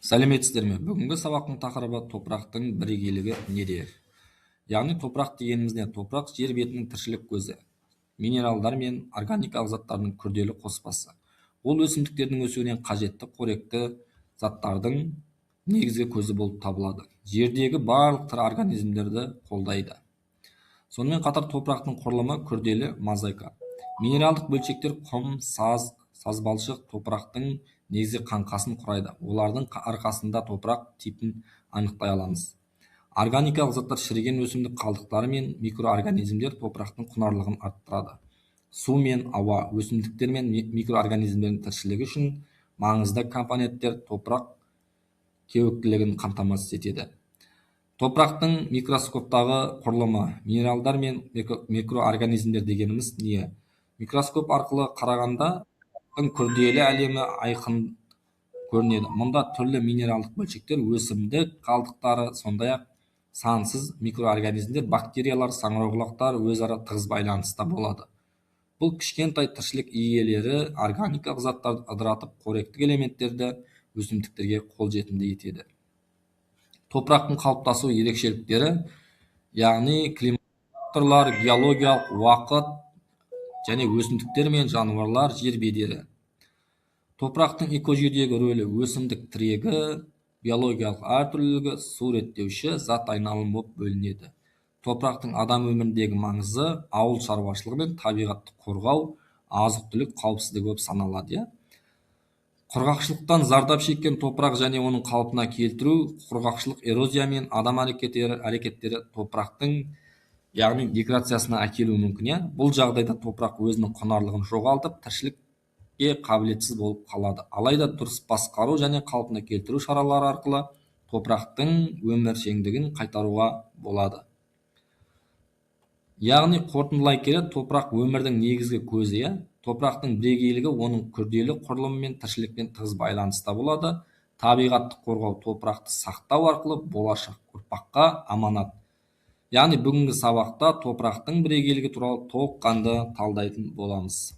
Сәлеметсіздер ме? Бүгінгі сабақтың тақырыбы топырақтың бірегейлігі неде? Яғни топырақ дегеніміз не? Топырақ жер бетінің тіршілік көзі, минералдар мен органикалық заттардың күрделі қоспасы. Ол өсімдіктердің өсуіне қажетті қоректі заттардың негізгі көзі болып табылады. Жердегі барлық тірі организмдерді қолдайды. Сонымен қатар топырақтың құрылымы күрделі мозаика. Минералдық бөлшектер құм, саз балшық топырақтың негізгі қаңқасын құрайды. Олардың арқасында топырақ типін анықтай аламыз. Органикалық заттар шіріген өсімдік қалдықтары мен микроорганизмдер топырақтың құнарлығын арттырады. Су мен ауа өсімдіктер мен микроорганизмдердің тіршілігі үшін маңызды компоненттер, топырақ кеуіктілігін қамтамасыз етеді. Топырақтың микроскоптағы құрылымы, минералдар мен микроорганизмдер дегеніміз не? Микроскоп арқылы қарағанда күрделі әлемі айқын көрінеді. Мұнда түрлі минералдық бөлшектер, өсімдік қалдықтары, сондай-ақ сансыз микроорганизмдер, бактериялар, саңырауқұлақтар өзара тығыз байланыста болады. Бұл кішкентай тіршілік иелері органикалық заттарды ыдыратып, қоректік элементтерді өсімдіктерге қолжетімді етеді. Топырақтың қалыптасу ерекшеліктері, яғни климаттық факторлар, геологиялық уақыт және өсімдіктер мен жануарлар жер бедері. Топырақтың экожүйедегі рөлі өсімдік тірегі, биологиялық әртүрлілігі, су реттеуші зат айналымы болып бөлінеді. Топырақтың адам өміріндегі маңызы ауыл шаруашылығы мен табиғатты қорғау, азық-түлік қауіпсіздігі болып саналады. Құрғақшылықтан зардап шеккен топырақ және оның қалпына келтіру, құрғақшылық, эрозия мен адам әрекеттері топырақтың яғни деградациясына әкелуі мүмкін. Бұл жағдайда топырақ өзінің құнарлығын жоғалтып, тіршілікке қабілетсіз болып қалады. Алайда дұрыс басқару және қалпына келтіру шаралары арқылы топырақтың өміршеңдігін қайтаруға болады. Яғни қорытындылай келе, топырақ өмірдің негізгі көзі. Топырақтың бірегейлігі оның күрделі құрылымы мен тіршілікпен тығыз байланыста болады. Табиғатты қорғау, топырақты сақтау арқылы болашақ ұрпаққа аманат. Яғни бүгінгі сабақта топырақтың бірегейлігі туралы толыққанды талдайтын боламыз.